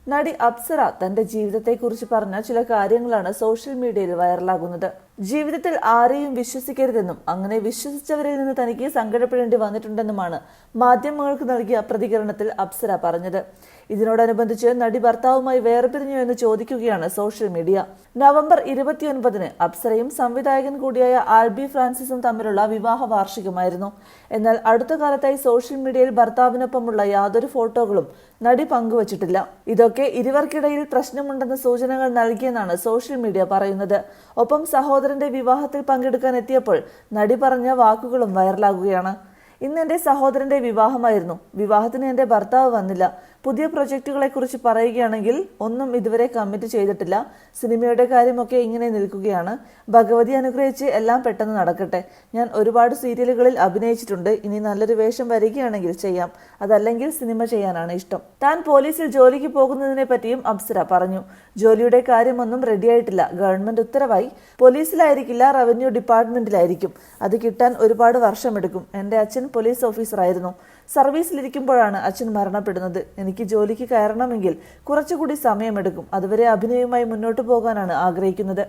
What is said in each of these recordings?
നടി അപ്സര തന്റെ ജീവിതത്തെക്കുറിച്ച് പറഞ്ഞ ചില കാര്യങ്ങളാണ് സോഷ്യൽ മീഡിയയിൽ വൈറലാകുന്നത്. ജീവിതത്തിൽ ആരെയും വിശ്വസിക്കരുതെന്നും അങ്ങനെ വിശ്വസിച്ചവരിൽ നിന്ന് തനിക്ക് സങ്കടപ്പെടേണ്ടി വന്നിട്ടുണ്ടെന്നുമാണ് മാധ്യമങ്ങൾക്ക് നൽകിയ പ്രതികരണത്തിൽ അപ്സര പറഞ്ഞത്. ഇതിനോടനുബന്ധിച്ച് നടി ഭർത്താവുമായി വേർപിരിഞ്ഞു എന്ന് ചോദിക്കുകയാണ് സോഷ്യൽ മീഡിയ. നവംബർ 29-ന് അപ്സരയും സംവിധായകൻ കൂടിയായ ആൽബി ഫ്രാൻസിസും തമ്മിലുള്ള വിവാഹ വാർഷികമായിരുന്നു. എന്നാൽ അടുത്ത കാലത്തായി സോഷ്യൽ മീഡിയയിൽ ഭർത്താവിനൊപ്പമുള്ള യാതൊരു ഫോട്ടോകളും നടി പങ്കുവച്ചിട്ടില്ല. ഇതൊക്കെ ഇരുവർക്കിടയിൽ പ്രശ്നമുണ്ടെന്ന സൂചനകൾ നൽകിയെന്നാണ് സോഷ്യൽ മീഡിയ പറയുന്നത്. ഒപ്പം സഹോദരന്റെ വിവാഹത്തിൽ പങ്കെടുക്കാൻ എത്തിയപ്പോൾ നടി പറഞ്ഞ വാക്കുകളും വൈറലാകുകയാണ്. ഇന്ന് എന്റെ സഹോദരന്റെ വിവാഹമായിരുന്നു. വിവാഹത്തിന് എന്റെ ഭർത്താവ് വന്നില്ല. പുതിയ പ്രൊജക്ടുകളെ കുറിച്ച് പറയുകയാണെങ്കിൽ ഒന്നും ഇതുവരെ കമ്മിറ്റ് ചെയ്തിട്ടില്ല. സിനിമയുടെ കാര്യമൊക്കെ ഇങ്ങനെ നിൽക്കുകയാണ്. ഭഗവതി അനുഗ്രഹിച്ച് എല്ലാം പെട്ടെന്ന് നടക്കട്ടെ. ഞാൻ ഒരുപാട് സീരിയലുകളിൽ അഭിനയിച്ചിട്ടുണ്ട്. ഇനി നല്ലൊരു വേഷം വരികയാണെങ്കിൽ ചെയ്യാം, അതല്ലെങ്കിൽ സിനിമ ചെയ്യാനാണ് ഇഷ്ടം. താൻ പോലീസിൽ ജോലിക്ക് പോകുന്നതിനെ പറ്റിയും അപ്സര പറഞ്ഞു. ജോലിയുടെ കാര്യമൊന്നും റെഡിയായിട്ടില്ല. ഗവൺമെന്റ് ഉത്തരവായി. പോലീസിലായിരിക്കില്ല, റവന്യൂ ഡിപ്പാർട്ട്മെന്റിലായിരിക്കും. അത് കിട്ടാൻ ഒരുപാട് വർഷമെടുക്കും. എന്റെ അച്ഛൻ പോലീസ് ഓഫീസറായിരുന്നു. സർവീസിലിരിക്കുമ്പോഴാണ് അച്ഛൻ മരണപ്പെടുന്നത്. എനിക്ക് ജോലിക്ക് കയറണമെങ്കിൽ കുറച്ചുകൂടി സമയമെടുക്കും. അതുവരെ അഭിനയവുമായി മുന്നോട്ട് പോകാനാണ് ആഗ്രഹിക്കുന്നത്.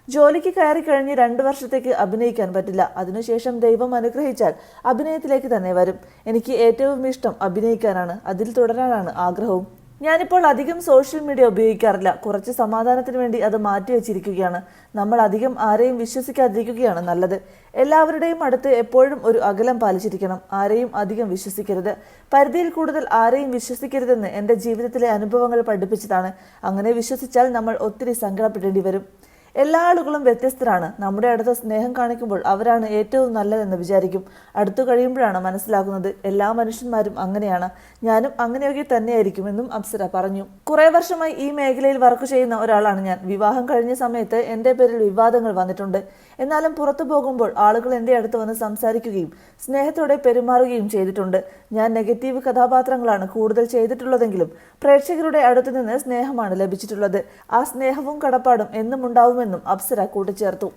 ജോലിക്ക് കയറി കഴിഞ്ഞ് 2 വർഷത്തേക്ക് അഭിനയിക്കാൻ പറ്റില്ല. അതിനുശേഷം ദൈവം അനുഗ്രഹിച്ചാൽ അഭിനയത്തിലേക്ക് തന്നെ വരും. എനിക്ക് ഏറ്റവും ഇഷ്ടം അഭിനയിക്കാനാണ്. അതിൽ തുടരാനാണ് ആഗ്രഹവും. ഞാനിപ്പോൾ അധികം സോഷ്യൽ മീഡിയ ഉപയോഗിക്കാറില്ല. കുറച്ച് സമാധാനത്തിന് വേണ്ടി അത് മാറ്റിവെച്ചിരിക്കുകയാണ്. നമ്മൾ അധികം ആരെയും വിശ്വസിക്കാതിരിക്കുകയാണ് നല്ലത്. എല്ലാവരുടെയും അടുത്ത് എപ്പോഴും ഒരു അകലം പാലിച്ചിരിക്കണം. ആരെയും അധികം വിശ്വസിക്കരുത്. പരിധിയിൽ കൂടുതൽ ആരെയും വിശ്വസിക്കരുതെന്ന് എൻ്റെ ജീവിതത്തിലെ അനുഭവങ്ങൾ പഠിപ്പിച്ചതാണ്. അങ്ങനെ വിശ്വസിച്ചാൽ നമ്മൾ ഒത്തിരി സങ്കടപ്പെടേണ്ടി വരും. എല്ലാ ആളുകളും വ്യത്യസ്തരാണ്. നമ്മുടെ അടുത്ത് സ്നേഹം കാണിക്കുമ്പോൾ അവരാണ് ഏറ്റവും നല്ലതെന്ന് വിചാരിക്കും. അടുത്തു കഴിയുമ്പോഴാണ് മനസ്സിലാക്കുന്നത് എല്ലാ മനുഷ്യന്മാരും അങ്ങനെയാണ്. ഞാനും അങ്ങനെയൊക്കെ തന്നെയായിരിക്കുമെന്നും അപ്സര പറഞ്ഞു. കുറെ വർഷമായി ഈ മേഖലയിൽ വർക്ക് ചെയ്യുന്ന ഒരാളാണ് ഞാൻ. വിവാഹം കഴിഞ്ഞ സമയത്ത് എൻ്റെ പേരിൽ വിവാദങ്ങൾ വന്നിട്ടുണ്ട്. എന്നാലും പുറത്തു പോകുമ്പോൾ ആളുകൾ എൻ്റെ അടുത്ത് വന്ന് സംസാരിക്കുകയും സ്നേഹത്തോടെ പെരുമാറുകയും ചെയ്തിട്ടുണ്ട്. ഞാൻ നെഗറ്റീവ് കഥാപാത്രങ്ങളാണ് കൂടുതൽ ചെയ്തിട്ടുള്ളതെങ്കിലും പ്രേക്ഷകരുടെ അടുത്തു നിന്ന് സ്നേഹമാണ് ലഭിച്ചിട്ടുള്ളത്. ആ സ്നേഹവും കടപ്പാടും എന്നും ഉണ്ടാവുമെന്നും അപ്സര കൂട്ടിച്ചേർത്തു.